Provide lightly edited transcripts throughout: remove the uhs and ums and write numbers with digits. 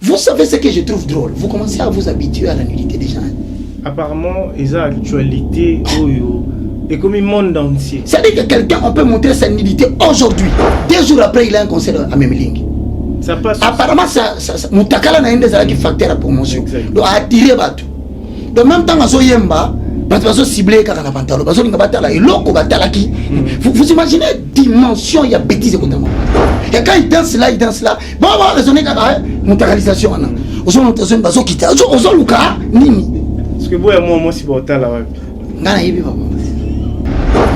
Vous savez ce que je trouve drôle? Vous commencez à vous habituer à la nudité des gens. Apparemment, ils ont l'actualité et comme le monde entier. C'est-à-dire que quelqu'un, on peut montrer sa nudité aujourd'hui. 2 jours après, il a un concert à Memeling. Ça passe. Apparemment, ça Moutakala n'a pas des facteurs à promotion. Donc, attirer Batou. Donc, même temps, à Soyemba, parce que ciblé quand on a pantalon, parce qu'on a batala et l'autre batala qui. Vous imaginez la dimension, il y a bêtise contre moi. Et quand il danse là, bon, on va raisonner quand Moutakalisation. Aux autres, on va quitter. Aux autres, Nini. Parce que vous et moi, c'est pour ça là. Ngana yibi papa.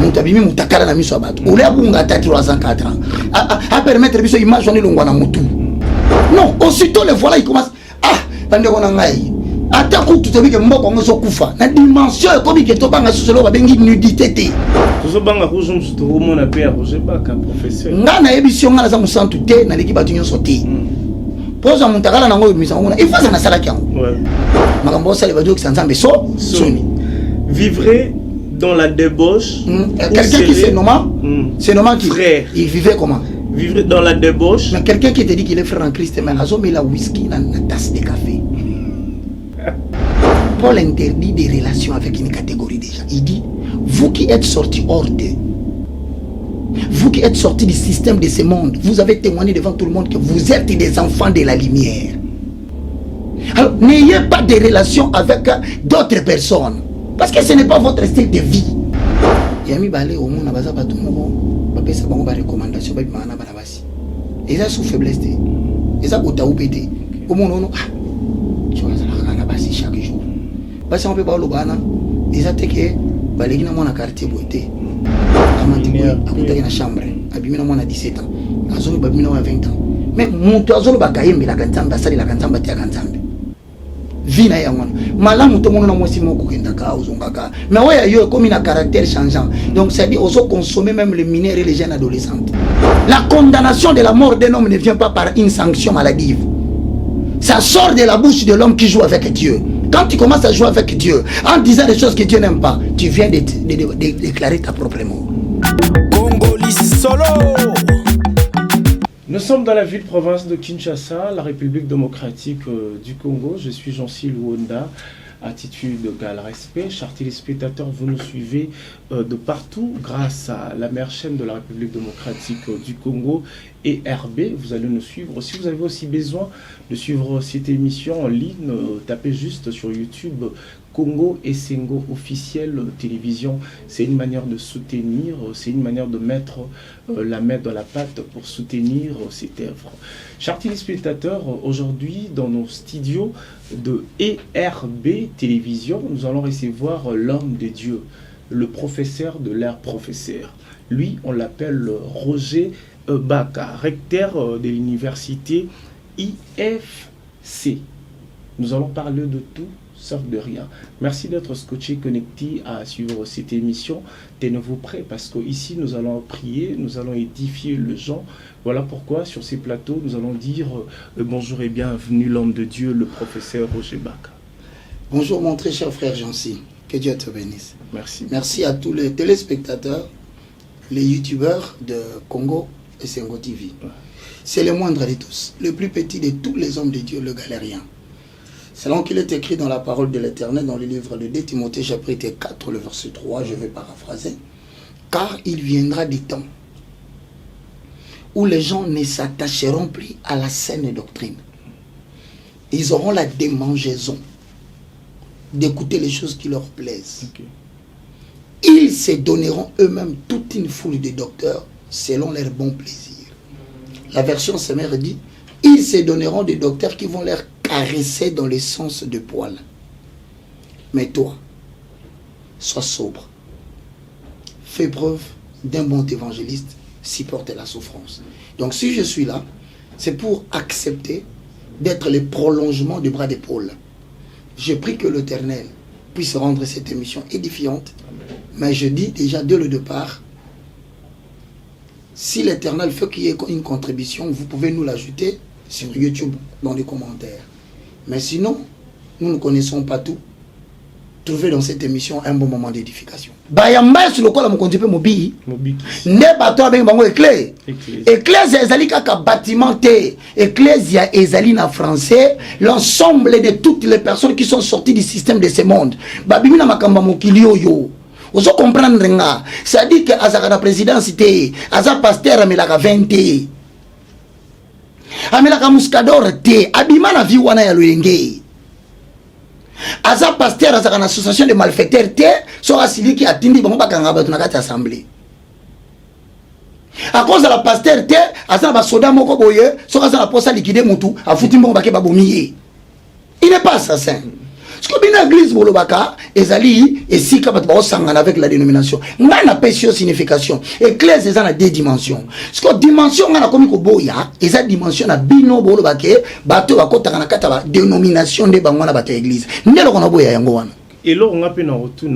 Mutabimi mutakala na miso abatu. Ole abunga tati 304 ans. À permettre biso image on longwa na mutu. Non, aussitôt le voilà il commence bande ko na ngai. Ata ku tutebi ke mboko ngoso kufa. Na dimension comme que to banga sosolo ba bengi nudité té. Tozo banga ko zo msuto ko mona père, je sais pas ka professeur. Ngana yebision ngala za musantu té na liki batu nyonso té. Poza mutakala na ngoyo misa ngona. Ifa za na sala kyango. Ouais. Makambo sala ba doki sanzambe soni. Vivrait dans la débauche. Quelqu'un qui se nomme qui frère. Il vivait comment? Vivrait dans la débauche. Mais quelqu'un qui te dit qu'il est frère en Christ, mais il a mis la whisky dans une tasse de café. Paul interdit des relations avec une catégorie de gens. Il dit, vous qui êtes sortis hors d'eux, vous qui êtes sortis du système de ce monde, vous avez témoigné devant tout le monde que vous êtes des enfants de la lumière. Alors, n'ayez pas de relations avec d'autres personnes. Parce que ce n'est pas votre style de vie. Yami balé au monde abaza ba tout moko ba pesa bango ba recommandation ba bimana bana basi. Eza sous faiblesse té. Eza kota ou pété. Au monde ono tu vois ça la basi chaque jour. Basi on peut pas lo bana. Eza te que baleki na mona quartier boité. Amati ko akuta na chambre. Abimina mona 17 ans. Azoni ba bimina 20 ans. Mais mutu azolo ba kayembe la kantamba sali la kantamba te kantamba. Vina ya mwana malamu to mona mwasi moko kenda ka uzongaka mais ouais yo comme une caractère changeant donc ça dit oso consommer même les mineurs et les jeunes adolescentes. La condamnation de la mort d'un homme ne vient pas par une sanction maladive, ça sort de la bouche de l'homme qui joue avec Dieu. Quand tu commences à jouer avec Dieu en disant des choses que Dieu n'aime pas, tu viens de déclarer ta propre mort. Congolais solo. Nous sommes dans la ville-province de Kinshasa, la République démocratique du Congo. Je suis Jean-Cyril Luonda, attitude égale respect. Chers téléspectateurs, vous nous suivez de partout grâce à la mère chaîne de la République démocratique du Congo et RB. Vous allez nous suivre. Si vous avez aussi besoin de suivre cette émission en ligne, tapez juste sur YouTube Congo et Sengo officiel télévision. C'est une manière de soutenir, c'est une manière de mettre la main dans la pâte pour soutenir cette œuvre. Chers téléspectateurs, aujourd'hui dans nos studios de ERB télévision, nous allons recevoir l'homme de Dieu, le professeur de l'air professeur. Lui, on l'appelle Roger Baka, recteur de l'université IFC. Nous allons parler de tout, sauf de rien. Merci d'être scotché, connecté à suivre cette émission. Tenez-vous prêts parce qu'ici, nous allons prier, nous allons édifier les gens. Voilà pourquoi, sur ces plateaux, nous allons dire bonjour et bienvenue, l'homme de Dieu, le professeur Roger Baka. Bonjour, mon très cher frère Jancy. Que Dieu te bénisse. Merci. Merci à tous les téléspectateurs, les youtubeurs de Congo et Sengo TV. Ouais. C'est le moindre de tous, le plus petit de tous les hommes de Dieu, le galérien. Selon qu'il est écrit dans la parole de l'Éternel, dans le livre de 2 Timothée, chapitre 4, le verset 3, je vais paraphraser. Car il viendra des temps où les gens ne s'attacheront plus à la saine doctrine. Ils auront la démangeaison d'écouter les choses qui leur plaisent. Okay. Ils se donneront eux-mêmes toute une foule de docteurs selon leur bon plaisir. La version Semère dit, ils se donneront des docteurs qui vont leur caresser dans le sens de poil. Mais toi, sois sobre. Fais preuve d'un bon évangéliste, supporte la souffrance. Donc si je suis là, c'est pour accepter d'être le prolongement du bras d'épaule. Je prie que l'Éternel puisse rendre cette émission édifiante. Mais je dis déjà dès le départ, si l'Éternel veut qu'il y ait une contribution, vous pouvez nous l'ajouter sur YouTube dans les commentaires. Mais sinon, nous ne connaissons pas tout. trouver dans cette émission un bon moment d'édification. Bayamba sur le col à mon conduit mobile. Ne bateau avec bango éclair. Éclair ezali kaka bâtimenté. Ecclésia ezali na français. L'ensemble de toutes les personnes qui sont sorties du système de ce monde. Babimi na makamba mokili yo. Vous comprendre nga. Ça dit que azaka na présidence té, aza pasteur amelaka 20 té. Amelaka muscador té, abima na vie wana ya loyenge. Aza pasteur azaka na association de malfaiteurs té, so asili ki atindi bango bakanga bato na kati assemblée. À cause de la pasteur té, aza ba soda moko boye, so aza na posa liquider mutu, afuti mbongo bake babomiye. Il n'est pas assassin. Ce que bien l'église bolobaka ezali et si kabat ba osangana avec la dénomination. Ngana pesio signification. Église eza na deux dimensions. Ce que dimension ngana komi ko boya, eza dimension na bino bolobake bato bakota kana kata ba dénomination de bangwana bata église. Ndelo kono boya yango wana. Et là, on a peine en retour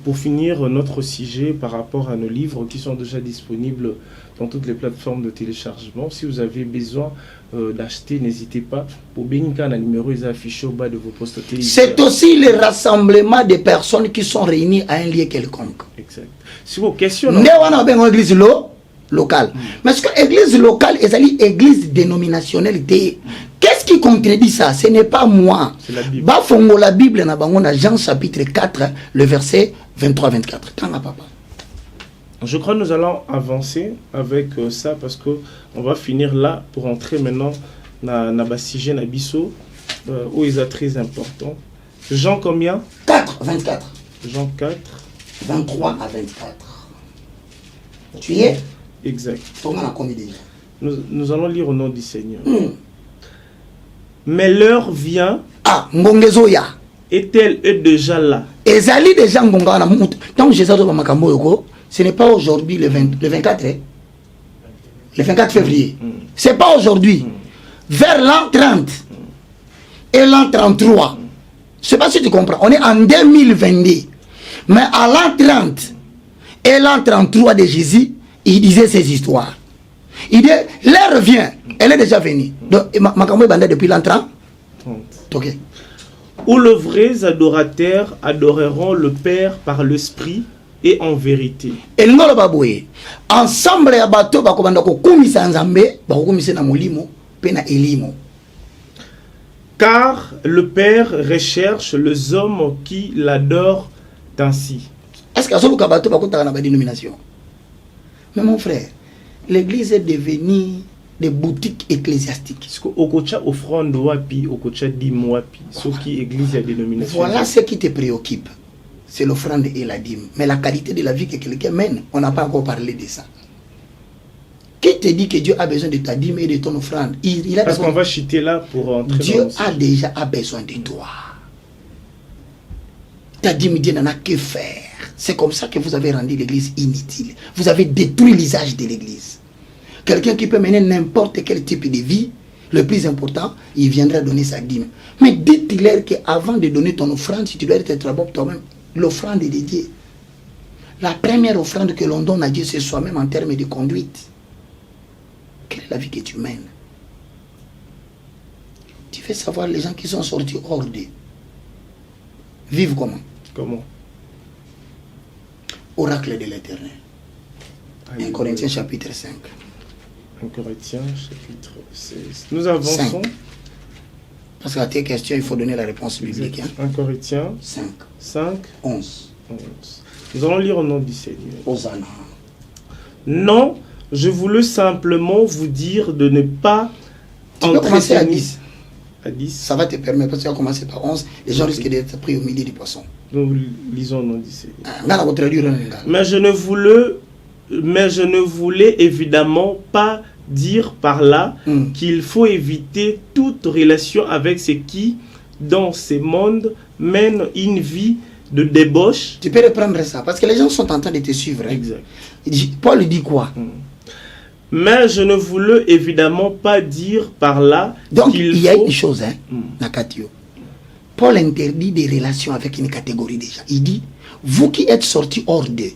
pour finir notre sujet par rapport à nos livres qui sont déjà disponibles dans toutes les plateformes de téléchargement. Si vous avez besoin d'acheter, n'hésitez pas. Pour Benika, le numéro est affiché au bas de vos postes téléviseurs. C'est aussi le rassemblement des personnes qui sont réunies à un lieu quelconque. Exact. Si vos questions... Nous avons une église locale. Mais ce que l'église locale est une église dénominationnelle. Qu'est-ce qui contredit ça? Ce n'est pas moi. C'est la Bible. Bafongo la Bible na Jean chapitre 4, le verset 23-24. Kanga papa. Je crois que nous allons avancer avec ça parce qu'on va finir là pour entrer maintenant dans le sujet Nabiso où il est très important. Jean combien? 4, 24. Jean 4. 23 à 24. Tu y es? Exact. Nous allons lire au nom du Seigneur. Mais l'heure vient. Ah, Ngongezoya. Est-elle déjà là? Ezali déjà Ngonga na mutu. Tant Jésus do makambo yoko, ce n'est pas aujourd'hui le 24 le 24 février. C'est pas aujourd'hui. Vers l'an 30 et l'an 33. Je sais pas si tu comprends. On est en 2022. Mais à l'an 30 et l'an 33 de Jésus, il disait ces histoires. Il dit, l'heure vient, elle est déjà venue. Donc, Makambo est bandé depuis l'an 30. Ok. Où les vrais adorateurs adoreront le Père par l'Esprit et en vérité. Et nous baboué. Ensemble ya bato bakobanda ko kumisa nzambe, bakokumisa na molimo, pe na elimo. Car le Père recherche les hommes qui l'adorent ainsi. Est-ce que azoluka bato bakotaka na ba dénomination? Mais mon frère, l'église est devenue des boutiques ecclésiastiques. Est-ce que okocha offrande wapi, okocha dim wapi, ce qui église a dénomination. Voilà ce qui te préoccupe. C'est l'offrande et la dîme. Mais la qualité de la vie que quelqu'un mène, on n'a pas encore parlé de ça. Qui te dit que Dieu a besoin de ta dîme et de ton offrande? Il a Parce qu'on va chuter là pour entrer. Dieu a déjà besoin de toi. Ta dîme, Dieu n'en a que faire. C'est comme ça que vous avez rendu l'église inutile. Vous avez détruit l'usage de l'église. Quelqu'un qui peut mener n'importe quel type de vie, le plus important, il viendra donner sa dîme. Mais dites-leur qu'avant de donner ton offrande, si tu dois être très bon pour toi-même, l'offrande est dédiée. La première offrande que l'on donne à Dieu, c'est soi-même en termes de conduite. Quelle est la vie que tu mènes? Tu veux savoir les gens qui sont sortis hors d'eux vivent comment? Comment? Oracle de l'Éternel. 1 Corinthiens chapitre 5. 1 Corinthiens chapitre 16. Nous avançons. 5. Parce qu'à tes questions, il faut donner la réponse biblique. 1 Corinthiens 5. 5. 11. Nous allons lire au nom du Seigneur. Hosanna. Non, je voulais simplement vous dire de ne pas Tu peux commencer à 10. À 10. Ça va te permettre, parce que tu vas commencer par 11. Les gens risquent d'être pris au milieu du poisson. Nous lisons au nom du Seigneur. Mais je ne voulais évidemment pas dire par là qu'il faut éviter toute relation avec ceux qui, dans ce monde, mènent une vie de débauche. Tu peux reprendre ça, parce que les gens sont en train de te suivre. Hein. Exact. Paul dit quoi? Mais je ne voulais évidemment pas dire par là donc il y a une chose, hein, Nakatio. Paul interdit des relations avec une catégorie déjà. Il dit, vous qui êtes sortis hors d'eux,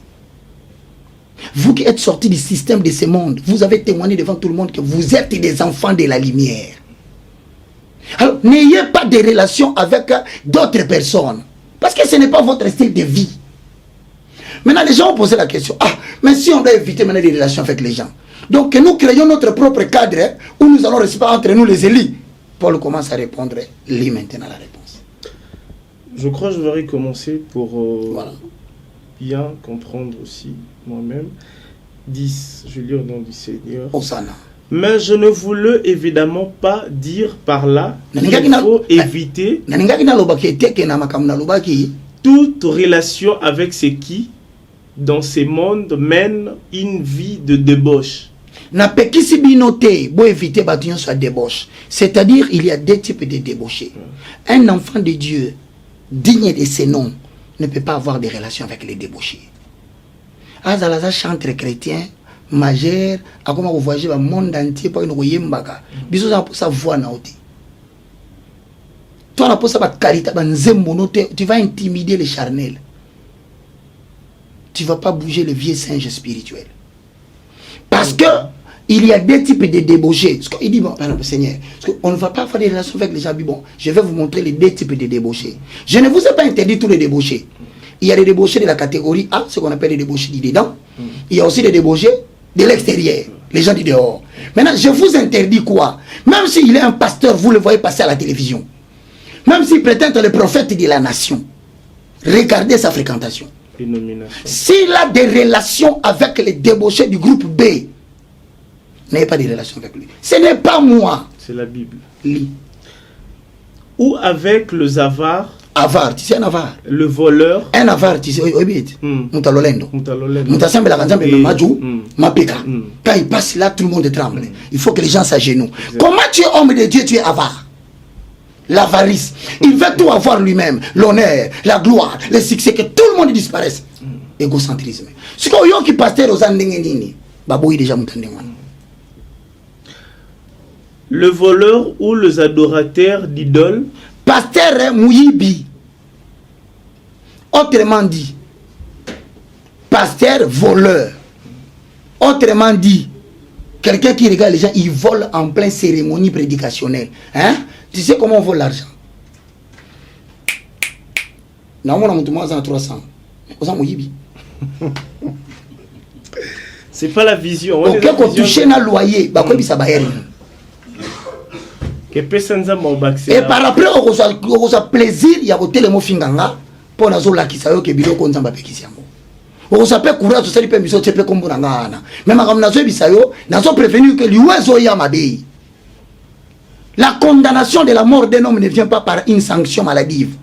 vous qui êtes sortis du système de ce monde, vous avez témoigné devant tout le monde que vous êtes des enfants de la lumière. Alors, n'ayez pas de relations avec d'autres personnes. Parce que ce n'est pas votre style de vie. Maintenant, les gens ont posé la question. Ah, mais si on doit éviter maintenant les relations avec les gens. Donc, que nous créons notre propre cadre où nous allons rester entre nous les élus. Paul commence à répondre, lis maintenant la réponse. Je crois que je vais recommencer pour Voilà. bien comprendre aussi moi-même. 10, je lis au nom du Seigneur. Osana. Mais je ne voulais évidemment pas dire par là qu'il faut éviter toute relation avec ceux qui, dans ce monde, mènent une vie de débauche. C'est-à-dire, il y a deux types de débauchés. Un enfant de Dieu, digne de ses noms, ne peut pas avoir de relations avec les débauchés. Azalaza chantre chrétien, majeur, à comment vous voyagez dans le monde entier pour une royembaga. Bisous à sa voix naoté. Toi, on a ça carita, tu vas intimider les charnels. Tu ne vas pas bouger le vieux singe spirituel. Parce que il y a deux types de débauchés. Il dit, bon, Seigneur, on ne va pas faire des relations avec les gens. Bon, je vais vous montrer les deux types de débauchés. Je ne vous ai pas interdit tous les débauchés. Il y a des débauchés de la catégorie A, ce qu'on appelle les débauchés du dedans. Il y a aussi des débauchés de l'extérieur, les gens du dehors. Maintenant, je vous interdis quoi? Même s'il est un pasteur, vous le voyez passer à la télévision. Même s'il prétend être le prophète de la nation. Regardez sa fréquentation. S'il a des relations avec les débauchés du groupe B, n'ayez pas de relations avec lui. Ce n'est pas moi. C'est la Bible. Lis. Ou avec le avare. Avare, tu sais un avare. Le voleur. Un avare, tu sais, Moutalolendo. Moutasembe la kanzambe Majou, Mapeka. Quand il passe là, tout le monde tremble. Il faut que les gens s'agenouillent. Comment tu es homme de Dieu, tu es avare? L'avarice. Il veut tout avoir lui-même. L'honneur, la gloire, le succès, que tout le monde disparaisse. Égocentrisme. Ce qu'on y a qui pasteur aux Andengenini, Baboui déjà Moutandengwan. Le voleur ou les adorateurs d'idoles. Pasteur Mouyibi. Autrement dit, pasteur voleur. Autrement dit, quelqu'un qui regarde les gens, il vole en pleine cérémonie prédicationnelle. Hein? Tu sais comment on vole l'argent? Non, on a monté moins en 300. C'est pas la vision. Ok, qu'on touche un loyer, bah quoi, ça va être. Et par après, on a plaisir, il y a un télémo finganga pour nous la qui s'ayo que bilo konza mbapekisiamo. On s'appelle courage social pe miso tepe kombo ngana. Même comme nazo bisayo, nazo prévenu que l'uezo ya mabei. La condamnation de la mort d'un homme ne vient pas par une sanction maladive.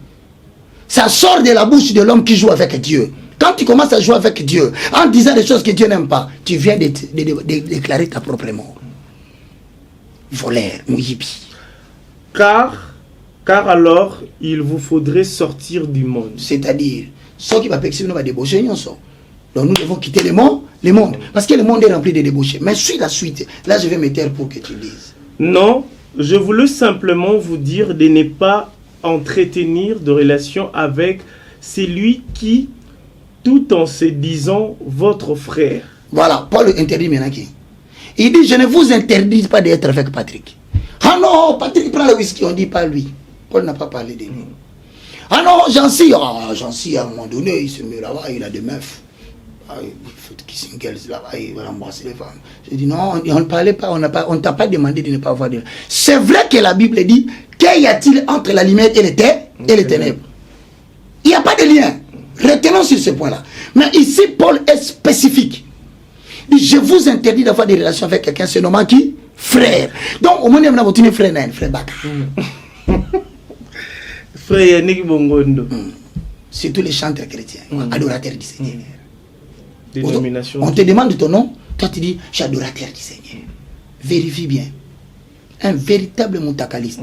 Ça sort de la bouche de l'homme qui joue avec Dieu. Quand tu commences à jouer avec Dieu, en disant des choses que Dieu n'aime pas, tu viens de déclarer ta propre mort. Voleur, mouyibi. Car alors, il vous faudrait sortir du monde. C'est-à-dire, ceux qui va débaucher, donc nous devons quitter le monde. Parce que le monde est rempli de débauchés. Mais suis la suite. Là, je vais me taire pour que tu lises. Non, je voulais simplement vous dire de ne pas entretenir de relations avec celui qui, tout en se disant votre frère. Voilà, Paul interdit maintenant qui. Il dit, je ne vous interdis pas d'être avec Patrick. Ah non, Patrick prend le whisky, on dit pas lui. Paul n'a pas parlé de lui. Ah non, Jancy, à un moment donné, il se met là-bas, il a des meufs. Il fait kissing girls là-bas, il va embrasser les femmes. Je dis non, on ne parlait pas, on t'a pas demandé de ne pas avoir de... C'est vrai que la Bible dit, qu'y a-t-il entre la lumière et les ténèbres? Il n'y a pas de lien. Retenons sur ce point-là. Mais ici, Paul est spécifique. Il dit, je vous interdis d'avoir des relations avec quelqu'un, se nommant qui? Frère. Donc, au moins, on a votre frère, frère Baka. Frère Yannick Bongondo. Surtout les chanteurs chrétiens, adorateurs du Seigneur. Dénomination. On te demande ton nom, toi tu dis, je suis adorateur du Seigneur. Vérifie bien. Un véritable moutakaliste.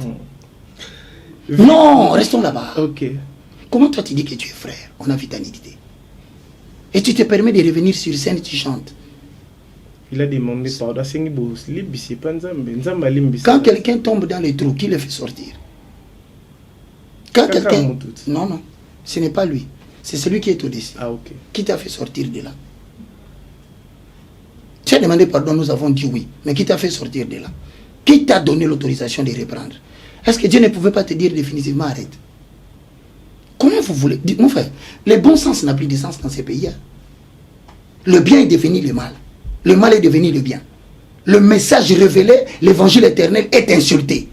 Non, restons là-bas. Ok. Comment toi tu dis que tu es frère? On a vu ta nudité. Et tu te permets de revenir sur scène et tu chantes. Il a demandé pardon. Quand quelqu'un tombe dans les trous, qui le fait sortir? Quand quelqu'un... Non, non. Ce n'est pas lui. C'est celui qui est au-dessus. Ah, ok. Qui t'a fait sortir de là? Tu as demandé pardon, nous avons dit oui. Mais qui t'a fait sortir de là? Qui t'a donné l'autorisation de reprendre? Est-ce que Dieu ne pouvait pas te dire définitivement arrête? Comment Comment vous voulez? Dites, mon frère, le bon sens n'a plus de sens dans ces pays. Hein. Le bien est devenu le mal. Le mal est devenu le bien. Le message révélé, l'évangile éternel est insulté.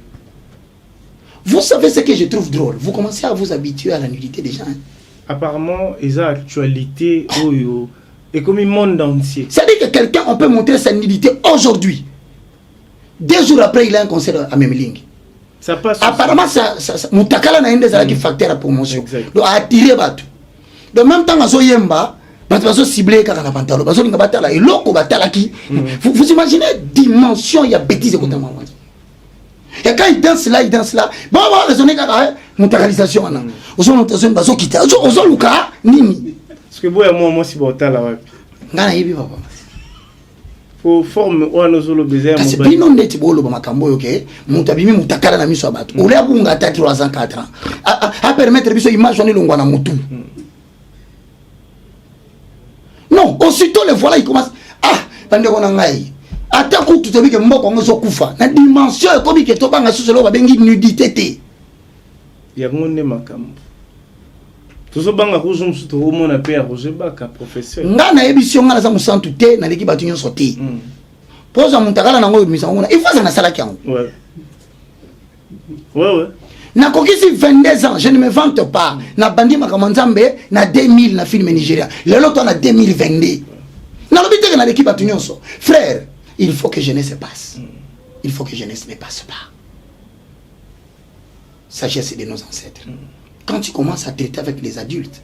Vous savez ce que je trouve drôle? Vous commencez à vous habituer à la nudité des gens. Hein. Apparemment, ils ont actualité et comme le monde entier. C'est-à-dire que quelqu'un, on peut montrer sa nudité aujourd'hui. 2 jours après, il a un concert à Memeling. Ça passe. Apparemment, ça Moutakala n'a un des facteurs à promotion. Donc, à attirer Batou. De même temps, à Soyemba, Batou ciblé car on a pantalon. Batou n'a pas là. Et l'autre, vous imaginez dimension, il y a bêtise de côté de maman. Et quand il danse là, bon, on va raisonner car Moutakalisation. Aux gens, Bazo quitte. Aux gens, Luka, Nimi. Parce que moi, si bon, là, Ngana yibi papa. Faut forme ou nos solo baiser. Parce que binon neti bolo ba makambo yo ke mutabimi mutakala na miso abatu. Ole abunga ata 3 ans 4 ans. A permettre biso image on longwa na mutu. Non, aussitôt le voilà il commence bande kona ngai. Ata ku tutobi ke mboko ngozo kufa. Na dimension ekomi ke to banga suselo ba bengi nudité te. Ya ngone makambo. Tout banga ko zum suto o mona pe Roger Baka professeur. Ngana ebisio ngana za musantu te na leki batu nyonso te. Poza muntakala na ngo misa ngona. Il faut ça na sala kyango. Ouais. Ouais. Na kokisi 22 ans, je ne me vante pas. Na bandi makamanzambe na 2000 na film Nigeria. Lelo to na 2022. Na lobite na leki batu nyonso. Frère, il faut que jeunesse passe. Il faut que jeunesse ne passe pas. Sagesse de nos ancêtres. Quand tu commences à traiter avec les adultes,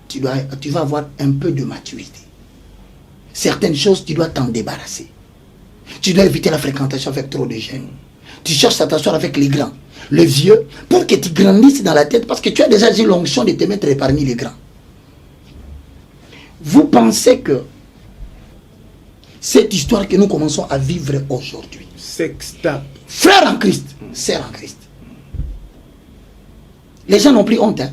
tu vas avoir un peu de maturité. Certaines choses, tu dois t'en débarrasser. Tu dois éviter la fréquentation avec trop de jeunes. Tu cherches à t'asseoir avec les grands, les vieux, pour que tu grandisses dans la tête, parce que tu as déjà eu l'onction de te mettre parmi les grands. Vous pensez que cette histoire que nous commençons à vivre aujourd'hui, sextape, frère en Christ, sœur en Christ, les gens n'ont plus honte. Hein.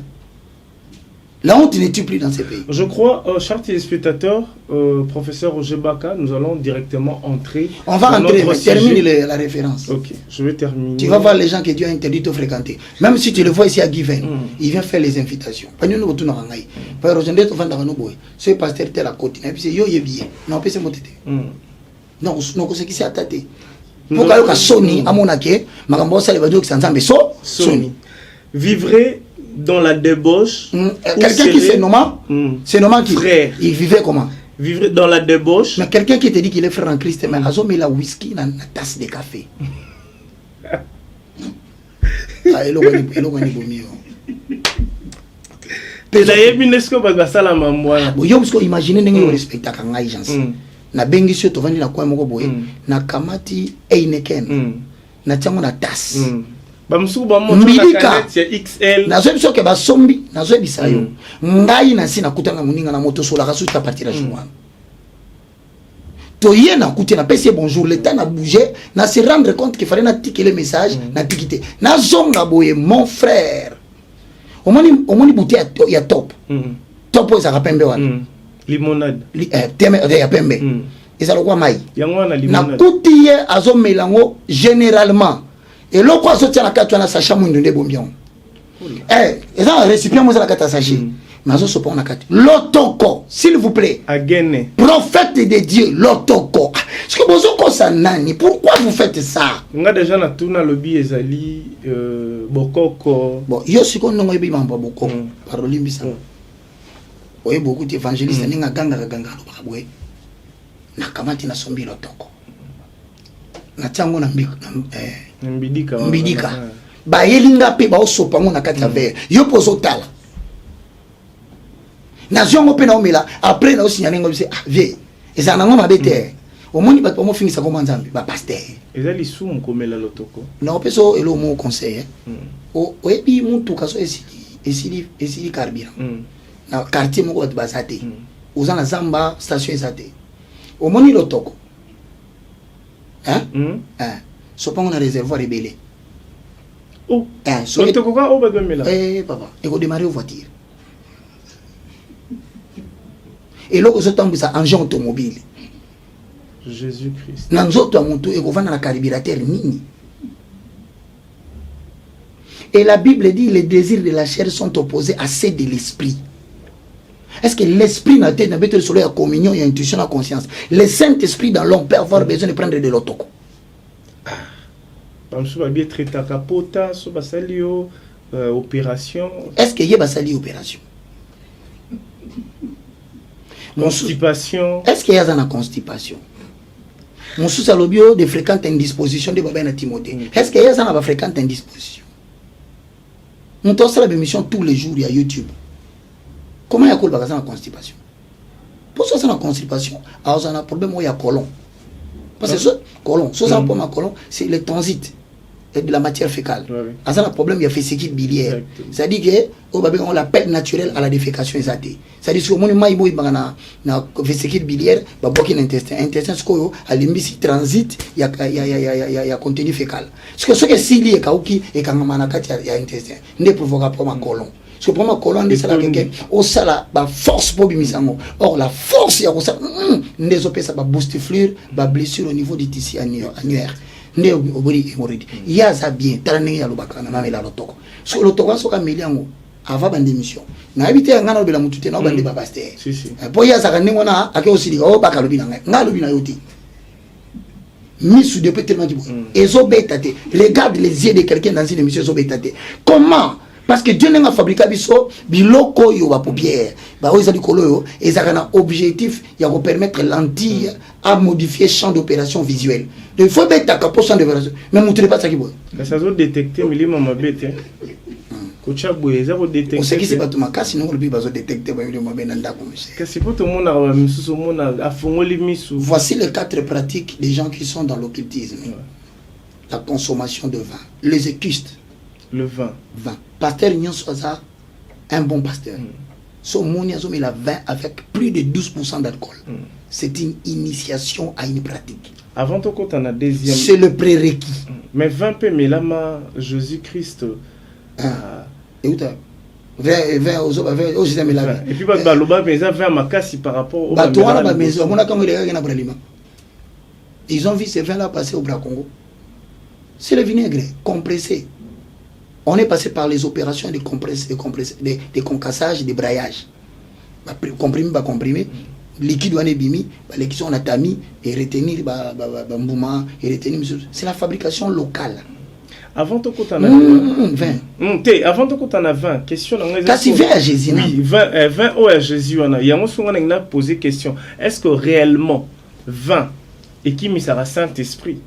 La honte n'est plus dans ces pays. Je crois, chers téléspectateurs, professeur Roger Baka, nous allons directement entrer. On va entrer, mais termine la référence. Ok, je vais terminer. Tu vas voir les gens que Dieu a interdit de fréquenter. Même si tu le vois ici à Given, il vient faire les invitations. Ce pasteur était à la côte. Et puis c'est yo yebiye. Non, c'est mon tété. Non, c'est qui s'est attaqué. Pour que Sony, à mon aké, Magambo Salvador qui s'ensemble, Sony. Vivrait dans la débauche. Quelqu'un qui s'est nommé qui frère. Il vivait comment? Vivrait dans la débauche. Mais quelqu'un qui te dit qu'il est frère en Christ, mais il a mis la whisky dans la tasse de café. Imaginez que respecte quand il na bengi sio to vandi na kwa moko boye na kamati Eineken na tiango na tasse. Mbidika XL nazo biso ke basombi nazo ebisa yo ngai na sina kutanga muninga na moto sola kasuta à partir de jour to yé na kuté na pesi bonjour le temps na bouger na se rendre compte qu'il fallait na tiquer le message na tikité na zonga boye mon frère omoni bouté ya top top ça rapembe wana limonade teme ya pembe ezalo kwa mai yango na na limonade kutiye azo melango généralement. Et l'eau quoi sortir la carte, on a sachet moun de bombion. Et ça un récipient moi la carte à sachet. Mais azo sopa on a carte. L'otoko, s'il vous plaît. Agene. Prophète de Dieu, l'otoko. Est-ce que vous avez ça nani? Pourquoi vous faites ça? On a déjà na tuna lobby ezali bokoko. Bon, yo siko nongo yebi mamba bokoko. Parole mbisa. Oye beaucoup d'évangélistes ninga ganga lo bakabwe. Na kamati na sombi l'otoko. Na tiango na mbidika ba yelinga pe ba osopa ngo na kati ya verre yo pozo tala na zongo pe na omela après na osignala ngo bise vie ezana ngo mabete omoni ba pomo finisa ko manzambi ba pasteur ezali sumu komela lotoko na opeso elo mo conseil o ebi muntu kaso esili carburant na quartier moko ba basate uzana zamba station esate omoni lotoko so pas on a réservoir rebelle. Oh, so tu quoi au bébé là? Papa, il faut démarrer aux voitures. Et là, vous êtes ça engin automobile. Jésus-Christ. Nous autres à mon tour, et qu'on va dans la carburéteur nini. Et la Bible dit les désirs de la chair sont opposés à ceux de l'esprit. Est-ce que l'esprit n'a pas été sur la communion et intuition, la conscience? Le Saint-Esprit dans l'homme peut avoir besoin de prendre de l'autoko. Opération. Est-ce qu'il y a une opération? Constipation. Est-ce qu'il y a une constipation? Mon sous-salobio de fréquente indisposition de Babena Timothée. Est-ce qu'il y a une fréquente indisposition? On tourne la émission tous les jours à YouTube. Comment il y a une constipation? Pour ça, c'est une constipation. Alors, on a un problème où il y a colon. Parce que ce colon, c'est le transit de la matière fécale. Alors, on a un problème, il y a fascicule biliaire. C'est-à-dire que on l'appelle naturel à la défécation exatée. C'est-à-dire que si on a une fascicule biliaire, il y a un intestin. L'intestin, à l'imbici transit, il y a contenu fécal. Parce que si il y a intestin, il ne provoque pas un colon. Parce que pour moi, colon, c'est la force pour bimisango. Or, la force, il y a ça. Ça va booster fleur, va blessure au niveau du tissu annuaire. Il y a ça bien. Il y a le bac, il y a le toko. Sur le toko, c'est un million. Avant la démission. On a habité à Ghana, on a habité à Ghana. Pour y avoir ça, on a aussi dit, oh, bac à l'obina. Mis sous des tellement de bon. Et zobétate. Regarde les yeux de quelqu'un dans une émission zobétate. Comment? Parce que Dieu n'a pas fabriqué biloko yo ba paupière ba oza likolo yo ezaka objectif ya ko permettre lentille à modifier champ d'opération visuel. Donc il faut mettre à champ d'opération mais montrer pas ça qui bon. Ça doit détecter milima mabete. Kocha boyeza ko détecter. On sait qui c'est pas tout makasi non le bi bazo détecter ba milima mabenda ko monsieur. Que c'est pour tout le monde à misusu mona afongoli misu. Voici les 4 pratiques des gens qui sont dans l'occultisme. La consommation de vin, les écustes. Le vin. Pasteur Nyon Soza, un bon pasteur. Son monde a mis la vin avec plus de 12% d'alcool. C'est une initiation à une pratique. Avant tout, on a deuxième. C'est le prérequis. Mais 20 peu, mais là, Jésus-Christ. Et où t'as 20 aux autres, et puis, bah, 20 makasi par rapport au. Ils ont vu ces vins-là passer au Bras Congo. C'est le vinaigre compressé. On est passé par les opérations de concassage, de braillage. Comprimé, liquide on est bimi, les qui on a tamis et retenir mbouma et retenir. C'est la fabrication locale. Avant tout qu'on a 20. Avant tout qu'on a 20. Question. Quand tu viens à Jésus. Oui, 20 au à Jésus. Il y a un a posé question. Est-ce que réellement 20 et qui mis à Saint-Esprit?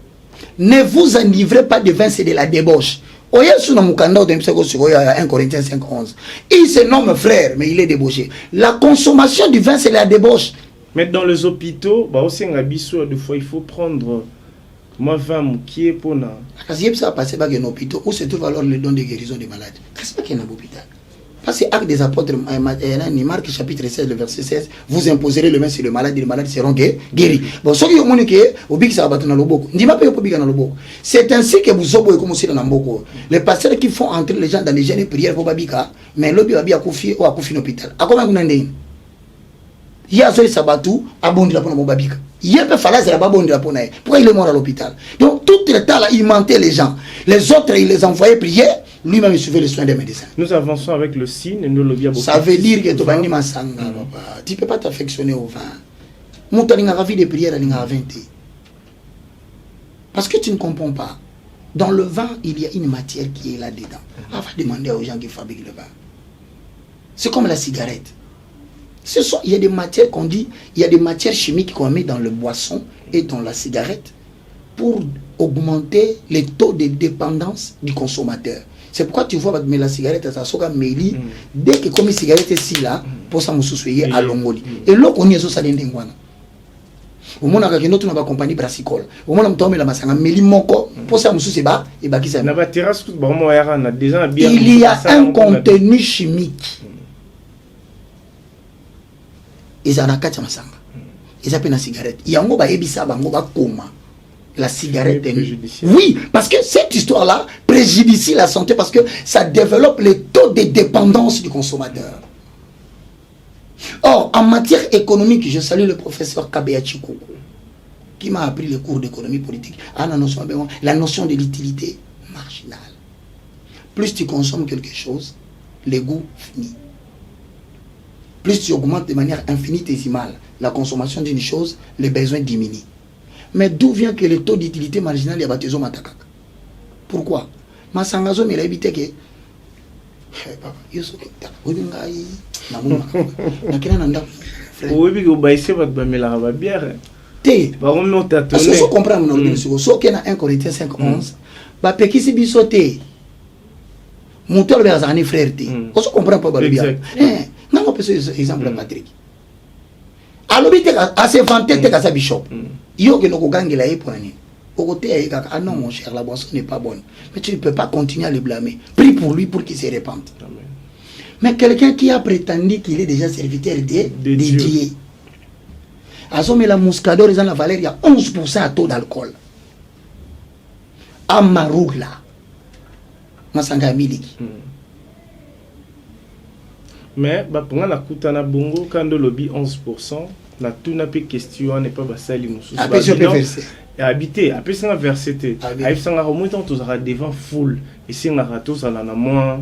Ne vous enivrez pas de vin, c'est de la débauche. Oya sous dans Mukanda de 1 Corinthiens 5:11. Il se nomme frère, mais il est débauché. La consommation du vin, c'est la débauche. Mais dans les hôpitaux, bah aussi un abisso de fois il faut prendre moi 20 qui est pour na. Parce que ça passer pas dans hôpitaux où se trouve alors le don de guérison des malades. Qu'est-ce qu'il y a dans l'hôpital? Parce que Actes des Apôtres, Marc chapitre 16, le verset 16, vous imposerez le main sur le malade et les malades seront guéris. Bon, ce qui est monique, c'est ainsi que vous avez commencé dans Namboko. Les pasteurs qui font entrer les gens dans les gènes prières pour Babika, mais l'objet a bien confié ou a confié l'hôpital. À comment vous n'avez il y a ce sabatou à bon de la bonne Babika. Il y a pas fallu la babonne de la bonne. Pourquoi il est mort à l'hôpital? Donc tout le temps là, il mentait les gens. Les autres, il les envoyait prier. Lui-même, il suivait les soins des médecins. Nous avançons avec le signe et nous le diable. Ça veut dire que tu vas tu ne peux pas t'affectionner au vin. Mon temps, il y a vie de prière, il y a 20. Parce que tu ne comprends pas. Dans le vin, il y a une matière qui est là-dedans. On va demander aux gens qui fabriquent le vin. C'est comme la cigarette. Il y a des matières qu'on dit, il y a des matières chimiques qu'on met dans le boisson et dans la cigarette pour augmenter les taux de dépendance du consommateur. C'est pourquoi tu vois la cigarette à sa meli dès que comme une cigarette ici là pour ça me soucier à l'ongoli et là on y est ça d'indengwana au monde avec une autre compagnie brassicole au monde on la masanga meli moko pour ça me soucier ba et ba qui ça na ba terrasse tout vraiment na déjà bien il y a un contenu chimique ils en a quatre masanga ils appellent la cigarette il y a ngo ba ebisa ba ngo ba koma la cigarette est oui, parce que cette histoire-là préjudicie la santé parce que ça développe les taux de dépendance du consommateur. Or, en matière économique, je salue le professeur Kabeachi Koko qui m'a appris les cours d'économie politique. La notion de l'utilité marginale. plus tu consommes quelque chose, le goût finit. Plus tu augmentes de manière infinitésimale la consommation d'une chose, les besoins diminuent. Mais d'où vient que le taux d'utilité marginale est baptisé matakak? Pourquoi? Ma sangazo me l'a évité que Oui, mais vous baissez votre bamela va bien. T. Parce que si on comprend mon organisation, si on a 1 Corinthiens 5:11, bah pekisi bisoté. Mon tour vers un frère T. On se comprend pas bien. Non, on peut ce exemple Patrick. Alors bité à se vanter te kasa bishop. Yo que no gangela e pour ani. Au côté ah non mon cher, la boisson n'est pas bonne. Mais tu ne peux pas continuer à le blâmer. Prie pour lui pour qu'il se répande. Amen. Mais quelqu'un qui a prétendu qu'il est déjà serviteur de Dieu. À ce la Muscador, ils ont la valeur, il y a 11% à taux d'alcool. À Maroula. Masanga Miliki. Mais, pour la Koutana Bongo, quand le lobby 11%, la tout n'a pas question, n'est pas basali moussou. Après, je peux verser. Habité, après, c'est un verset. Après, c'est un remontant, tu seras devant full. Et c'est un rato, ça en a moins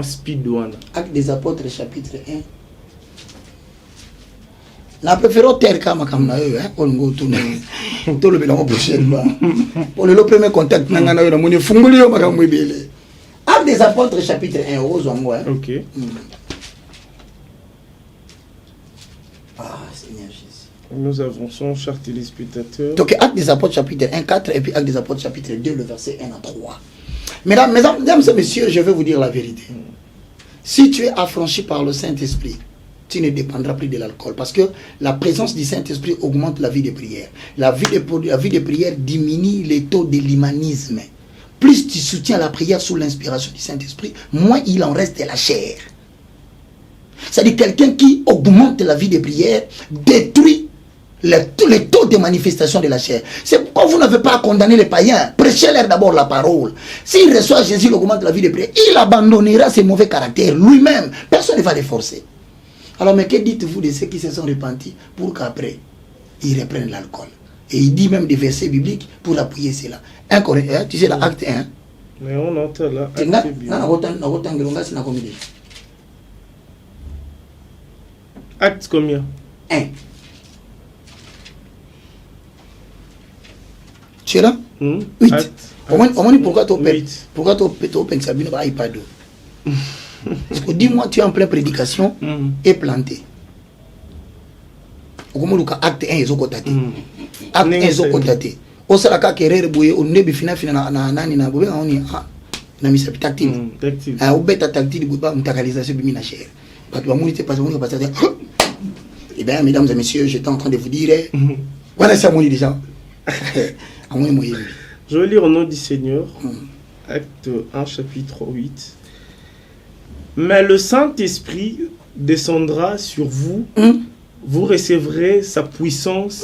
speed one. Acte des Apôtres, chapitre 1. La préférée terre comme na yo on go tourner to le bilan prochainement pour le premier contact na na yo moni funguli yo makambo ibele. Acte des Apôtres chapitre 1 ozongo OK. Ah Seigneur Jésus. Nous avançons chers téléspectateurs. Donc Acte des Apôtres chapitre 1 4 et puis Acte des Apôtres chapitre 2 le verset 1 à 3. Mesdames et messieurs, je vais vous dire la vérité. Si tu es affranchi par le Saint-Esprit, tu ne dépendras plus de l'alcool parce que la présence du Saint-Esprit augmente la vie de prière. La vie de prière diminue les taux de l'humanisme. Plus tu soutiens la prière sous l'inspiration du Saint-Esprit, moins il en reste de la chair. C'est-à-dire quelqu'un qui augmente la vie de prière détruit les taux de manifestation de la chair. C'est pourquoi vous n'avez pas à condamner les païens. Prêchez-leur d'abord la parole. S'il reçoit Jésus, il augmente la vie de prière. Il abandonnera ses mauvais caractères lui-même. Personne ne va les forcer. Alors, mais que dites-vous de ceux qui se sont repentis pour qu'après, ils reprennent l'alcool? Et il dit même des versets bibliques pour appuyer cela. 1 Corinthiens, tu sais, la acte 1. Mais on entend là. Acte combien? 1. Tu es là? 8. Pourquoi tu penses que iPad? Parce que dis-moi, tu es en pleine prédication et planté. Acte 1 ezokotate. Acte 1 ezokotate. Osala kerere boye onebi fina na nani na bobe oni na misa tactile. Ah obeta tactile boba mutakalisation bimi na cher. Parce que moni te pas moni pas ça. Eh bien mesdames et messieurs, j'étais en train de vous dire voilà ça moni déjà. Je vais lire au nom du Seigneur. Acte 1 chapitre 8. Mais le Saint-Esprit descendra sur vous, vous recevrez sa puissance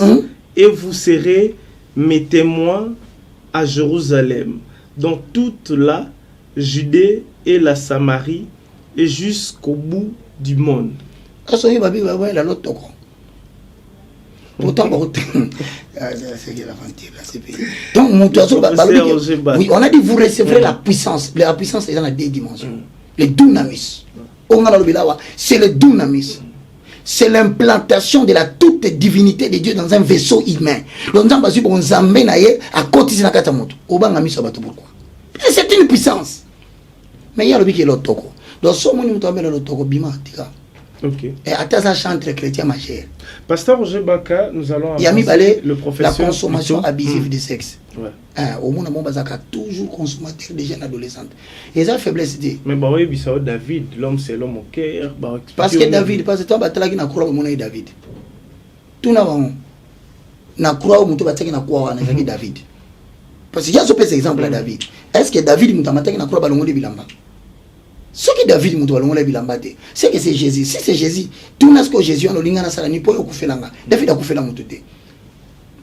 et vous serez mes témoins à Jérusalem, dans toute la Judée et la Samarie et jusqu'au bout du monde. Pourtant, oui, on a dit vous recevrez la puissance. La puissance est dans les 2 dimensions. Le dunamis. C'est le dunamis. C'est l'implantation de la toute divinité de Dieu dans un vaisseau humain. C'est une puissance. Mais il y a le qui est l'autre. Donc, ce ok. Et à ta chantre chrétien ma chère. Pasteur Roger Baka, nous allons avancer le professeur. La consommation abusive de sexe. Ouais. Au monde toujours consommateur de jeunes adolescentes. Et ça faiblesse de. Mais bah oui, c'est David, l'homme c'est l'homme au cœur. Parce que David, parce que toi batala qui na croix au monde David. Tout na bon. Na croix au monde bataki na croix na David. Parce que il y a ce petit exemple à David. Est-ce que David mutamata qui na croix balongo de bilamba? Ce que David mutualongola bilambate, c'est que c'est Jésus. Si c'est Jésus, tout ce que Jésus a l'olinga na salani po yokufelanga. David a kufela mutute.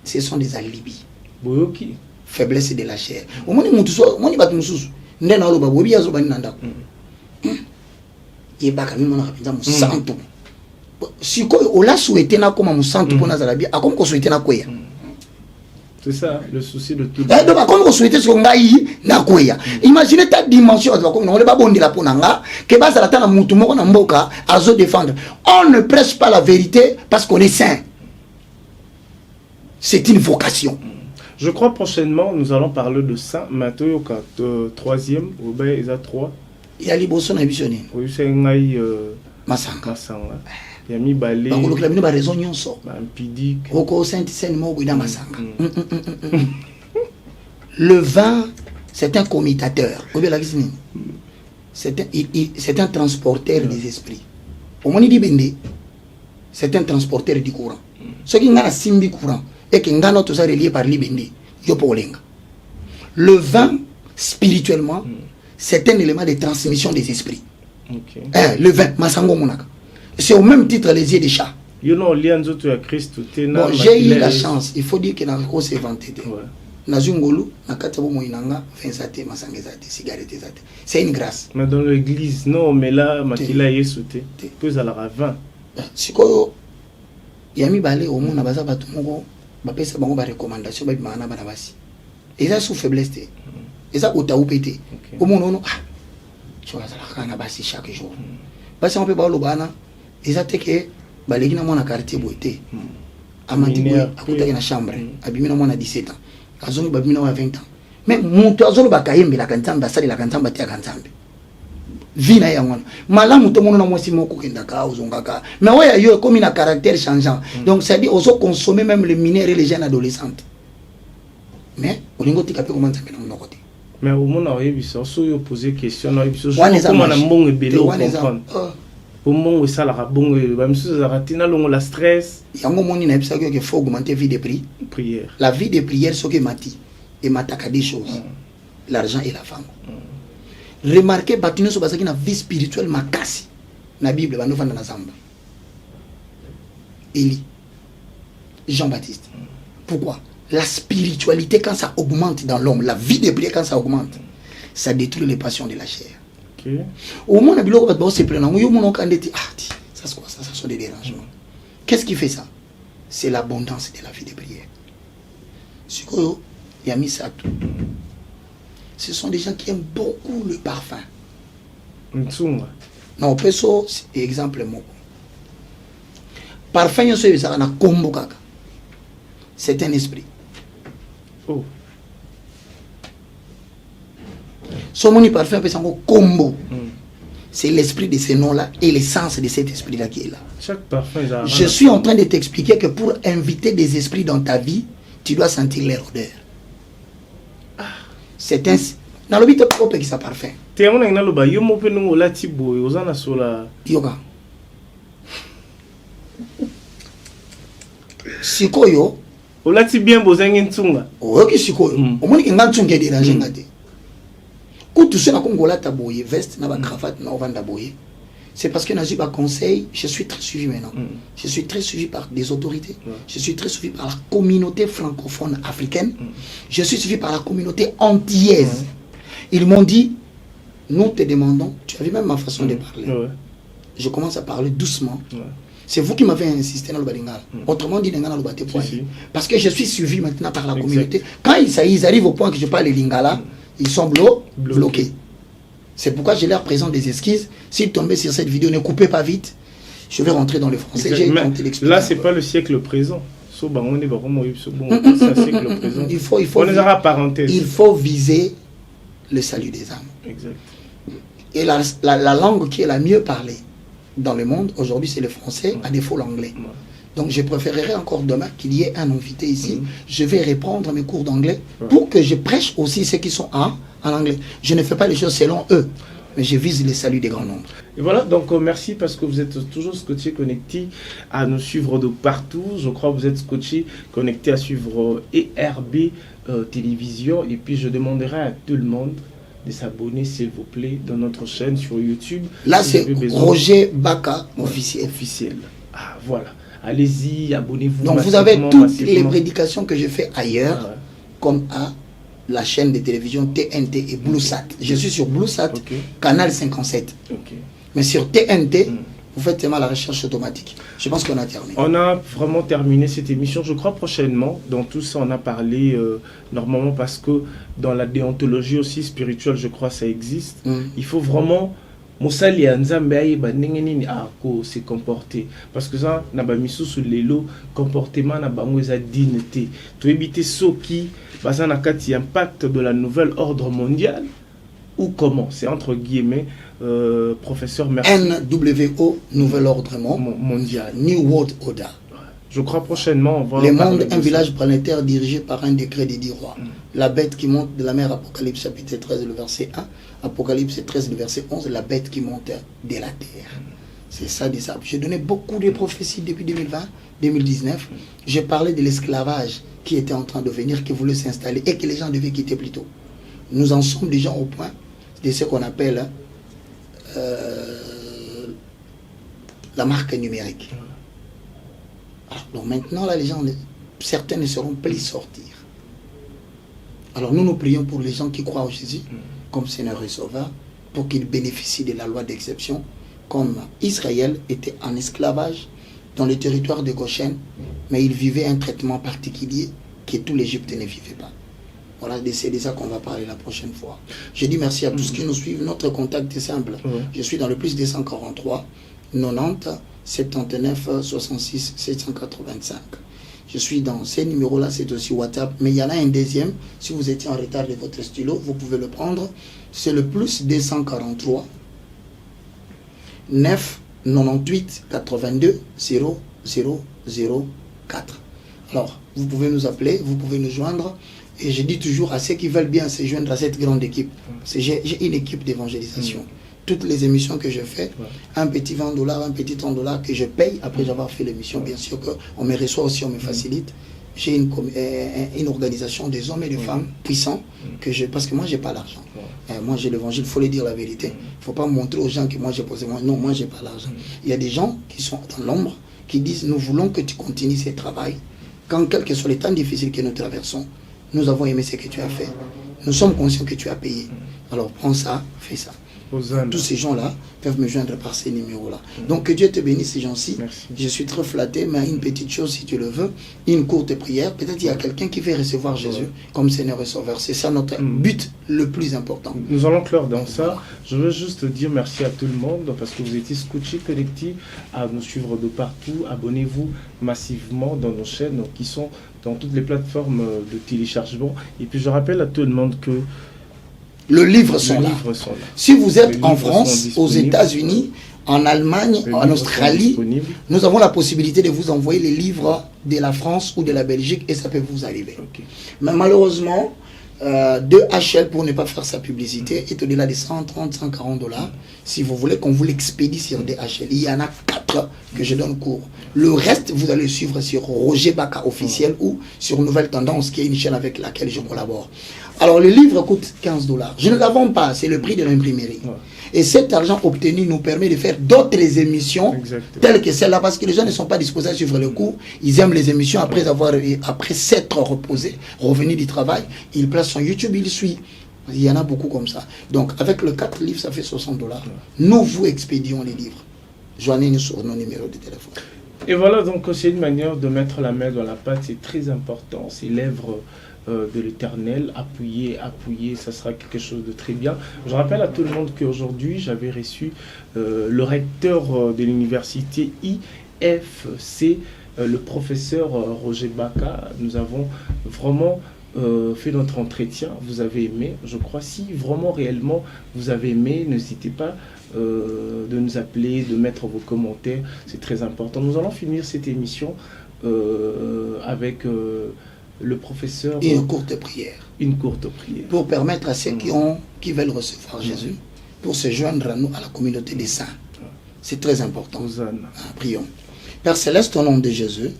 Ce sont des alibis. Boyoki. Faiblesse de la chair. Au moins mutuso, moni batu mususu. Ndena oloba bobi yazo bani nanda. Yebaka mimi mona kapinza musantu. Si ko ola souhaité na koma musantu pona zalabia, akom ko souhaité na koya. C'est ça, le souci de tout. Donc, comme vous souhaitez ce qu'on a eu, imaginez ta dimension, on ne va pas dire la ponanga, que bas à la tana moutumo na mboka, à se défendre. On ne prêche pas la vérité parce qu'on est saint. C'est une vocation. Je crois prochainement, nous allons parler de Saint Matthieu, troisième, ou bien il y a 3. Il y a l'Ibosso na Bishoni. Oui, c'est un Masanga. Il y a mis balé. Donc, le a raison, yon so. Impidique. Oko Saint-Saint, Masanga. Le vin, c'est un commutateur. C'est un transporteur des esprits. Au moment dit Bende, c'est un transporteur du courant. Ce qui a simbi courant et qui a tout ça relié par l'Ibende, le vin, spirituellement, c'est un élément de transmission des esprits. Le vin, Masango Monaka. C'est au même titre les yeux des chats. Bon, j'ai eu la chance, il faut dire que dans le cours c'est vanté. C'est une grâce. Mais dans l'église, non, mais là, Makila est sauté. Plus à la ravin. Si quoi, il y a mis balé au monde, baza batumoko, bapé sa bango ba recommandation, ba bimana ba nabasi. Et ça sous faiblesse, et ça au taou pété. Au monde non, tu vois ça la kana basi chaque jour. Parce qu'on peut pas le bana, et ça te que balé na mona quartier boité. Amandi boy, akuta na chambre, abimina mona 17 ans. Azongi babimina wa 20 ans. Mais muntu azolo bakayembe la kantamba sali la kantamba tia kantambe. Vina ya ngwana malamu to mona mwasi moko kenda ka ozongaka mais ouais yo comme un caractère changeant donc ça dit ozo consommer même les mineurs et les jeunes adolescentes mais olingo tika pe comment ça na mnokote mais au monde a yebiso so yo poser question na yebiso comment na mbongo ebelo comprendre au monde ça la rabongo ba miso za ratina longo la stress yango moni na yebisa que faut augmenter vie de prière la vie de prière ce que mati et mataka des choses l'argent et la femme. Remarquez, Batino Sobasaki na vie spirituelle makasi. Na Bible, ba novanda na zamba. Élie, Jean-Baptiste. Pourquoi? La spiritualité, quand ça augmente dans l'homme, la vie de prière, quand ça augmente, ça détruit les passions de la chair. Au moment où se prend, ça c'est quoi ça? Ça sont des dérangements. Qu'est-ce qui fait ça? C'est l'abondance de la vie de prière. C'est quoi? Il y a mis ça tout. Ce sont des gens qui aiment beaucoup le parfum. Non, perso, exemple, parfum, c'est un esprit. Oh. Son parfum, c'est un combo. C'est l'esprit de ce nom-là et l'essence de cet esprit-là qui est là. Chaque parfum, je suis en train de t'expliquer que pour inviter des esprits dans ta vie, tu dois sentir leur odeur. C'est un dans le but de qui ça parfait. T'es on a une loba yo mo pe no la tibo ozana sola yoga. Sikoyo o la ti bien bozangi ntunga. O ki sikoyo. O moni kinga ntunga déranger ngate. Ko tout cela kongola taboye veste na ba cravate na ovanda boye. C'est parce que nazi ba conseil, je suis très suivi maintenant. Je suis très suivi par des autorités. Je suis très suivi par la communauté francophone africaine. Je suis suivi par la communauté antillaise. Ils m'ont dit, nous te demandons, tu as vu même ma façon de parler. Je commence à parler doucement. C'est vous qui m'avez insisté dans le Balingal. Autrement dit, parce que je suis suivi maintenant par la communauté. Quand ils arrivent au point que je parle les lingala, ils sont bloqués. C'est pourquoi je leur présente des esquisses. S'ils tombaient sur cette vidéo, ne coupez pas vite. Je vais rentrer dans le français. Là, c'est pas le siècle présent. Il faut viser le salut des âmes. Exact. Et la langue qui est la mieux parlée dans le monde, aujourd'hui, c'est le français, à défaut l'anglais. Donc, je préférerais encore demain qu'il y ait un invité ici. Je vais répondre à mes cours d'anglais pour que je prêche aussi ceux qui sont en anglais. Je ne fais pas les choses selon eux, mais je vise le salut des grands nombres. Et voilà, donc merci parce que vous êtes toujours scotché connecté à nous suivre de partout. Je crois que vous êtes scotché connecté à suivre ERB Télévision. Et puis je demanderai à tout le monde de s'abonner, s'il vous plaît, dans notre chaîne sur YouTube. Là, si c'est Roger Baka officiel. Ah, voilà. Allez-y, abonnez-vous. Donc vous avez toutes les prédications que je fais ailleurs, comme à la chaîne de télévision TNT et BlueSat. Je suis sur BlueSat, canal 57. Mais sur TNT, Vous faites tellement la recherche automatique. Je pense qu'on a terminé. On a vraiment terminé cette émission. Je crois prochainement, dans tout ça, on a parlé normalement parce que dans la déontologie aussi spirituelle, je crois ça existe. Il faut vraiment Mosali Nzambe ayeba ndenge nini ako se comporter parce que ça na ba misusu lelo comportement na bango eza dignité to éviter soki baza na kati impact de la nouvelle ordre mondial ou comment c'est entre guillemets professeur merci NWO nouvel ordre mondial New World Order. Je crois prochainement on va le monde un village planétaire dirigé par un décret des 10 rois. La bête qui monte de la mer, Apocalypse chapitre 13 le verset 1, Apocalypse 13 le verset 11, la bête qui monte de la terre. C'est ça des sables. J'ai donné beaucoup de prophéties depuis 2020, 2019. J'ai parlé de l'esclavage qui était en train de venir, qui voulait s'installer et que les gens devaient quitter plus tôt. Nous en sommes déjà au point de ce qu'on appelle la marque numérique. Alors, donc maintenant, là, les gens, certains ne seront plus sortir. Alors nous prions pour les gens qui croient en Jésus comme Seigneur et Sauveur, pour qu'ils bénéficient de la loi d'exception, comme Israël était en esclavage dans le territoire de Goshen, mais il vivait un traitement particulier que tout l'Égypte ne vivait pas. Voilà, c'est de ça qu'on va parler la prochaine fois. Je dis merci à tous qui nous suivent. Notre contact est simple. Je suis dans le plus 243 90 79 66 785. Je suis dans ces numéros-là, c'est aussi WhatsApp. Mais il y en a un deuxième. Si vous étiez en retard de votre stylo, vous pouvez le prendre. C'est le plus 243 9 98 82 0004. Alors, vous pouvez nous appeler, vous pouvez nous joindre. Et je dis toujours à ceux qui veulent bien se joindre à cette grande équipe. J'ai une équipe d'évangélisation. Toutes les émissions que je fais, un petit $20, un petit $30 que je paye après avoir fait l'émission. Bien sûr qu'on me reçoit aussi, on me facilite. J'ai une organisation des hommes et des femmes puissants parce que moi, je n'ai pas l'argent. Moi, j'ai l'évangile, il faut le dire la vérité. Il ne faut pas montrer aux gens que moi, j'ai posé. Non, moi, je n'ai pas l'argent. Il y a des gens qui sont dans l'ombre, qui disent, nous voulons que tu continues ce travail. Quand quel que soit les temps difficiles que nous traversons, nous avons aimé ce que tu as fait. Nous sommes conscients que tu as payé. Alors prends ça, fais ça. Tous ces gens-là peuvent me joindre par ces numéros-là. Donc que Dieu te bénisse ces gens-ci. Je suis très flatté, mais une petite chose si tu le veux, une courte prière. Peut-être il y a quelqu'un qui veut recevoir Jésus comme Seigneur et Sauveur. C'est ça notre but le plus important. Nous allons clore dans ça. Je veux juste dire merci à tout le monde parce que vous étiez scotché collectif à nous suivre de partout. Abonnez-vous massivement dans nos chaînes qui sont dans toutes les plateformes de téléchargement. Et puis je rappelle à tout le monde que les livres sont là. Si vous êtes en France, aux États-Unis, en Allemagne, en Australie, nous avons la possibilité de vous envoyer les livres de la France ou de la Belgique et ça peut vous arriver. Mais malheureusement, DHL, pour ne pas faire sa publicité, est au-delà de 130, 140 $. Si vous voulez qu'on vous l'expédie sur DHL, il y en a 4 que je donne cours. Le reste, vous allez suivre sur Roger Baka officiel ou sur Nouvelle Tendance, qui est une chaîne avec laquelle je collabore. Alors, le livre coûte 15 $. Je ne l'avons pas, c'est le prix de l'imprimerie. Et cet argent obtenu nous permet de faire d'autres émissions telles que celle-là, parce que les gens ne sont pas disposés à suivre le cours. Ils aiment les émissions après s'être reposés, revenus du travail. Ils placent sur YouTube, ils suivent. Il y en a beaucoup comme ça. Donc, avec le 4 livres, ça fait 60 $. Nous vous expédions les livres. Joignez-nous sur nos numéros de téléphone. Et voilà, donc c'est une manière de mettre la main dans la pâte, c'est très important. C'est l'œuvre de l'Éternel, appuyer, ça sera quelque chose de très bien. Je rappelle à tout le monde qu'aujourd'hui, j'avais reçu le recteur de l'université IFC, le professeur Roger Baka. Nous avons vraiment fait notre entretien. Vous avez aimé, je crois. Si vraiment, réellement, vous avez aimé, n'hésitez pas de nous appeler, de mettre vos commentaires. C'est très important. Nous allons finir cette émission avec le professeur. Et une courte prière. Une courte prière. Pour permettre à ceux qui veulent recevoir Jésus, pour se joindre à nous, à la communauté des saints. C'est très important. Prions. Père Céleste, au nom de Jésus,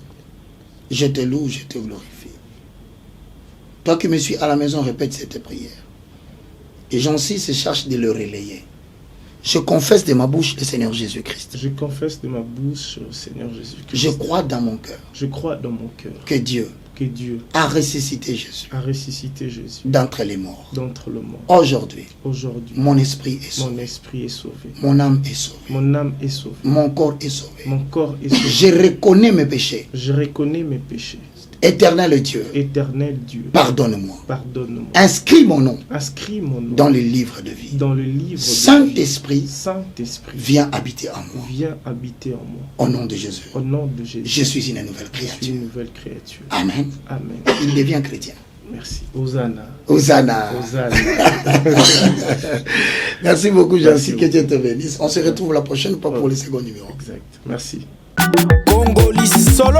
je te loue, je te glorifie. Toi qui me suis à la maison, répète cette prière. Et j'en-ci se cherche de le relayer. Je confesse de ma bouche le Seigneur Jésus-Christ. Je confesse de ma bouche le Seigneur Jésus-Christ. Je crois dans mon cœur. Je crois dans mon cœur. Que Dieu que Dieu a ressuscité Jésus a ressuscité Jésus d'entre les morts. d'entre le mort. Aujourd'hui, Aujourd'hui, mon esprit est sauvé. mon esprit est sauvé. Mon âme est sauvée. Mon âme est sauvée. Mon corps est sauvé. Mon corps est sauvé. Je reconnais mes péchés. Je reconnais mes péchés. Éternel Dieu, Éternel Dieu, pardonne-moi. pardonne-moi. Inscris mon nom Inscris mon nom dans le livre de vie. dans le livre de vie. Saint-Esprit, Saint-Esprit, viens habiter en moi. viens habiter en moi. Au nom de Jésus, Au nom de Jésus, je suis une nouvelle je suis créature. une nouvelle créature. Amen. Amen. Il devient chrétien. Merci. Hosanna. Hosanna. Hosanna. Merci beaucoup, Merci Jancy. Que Dieu te bénisse. On se retrouve la prochaine fois pour le second numéro. Exact. Merci. Congolais solo.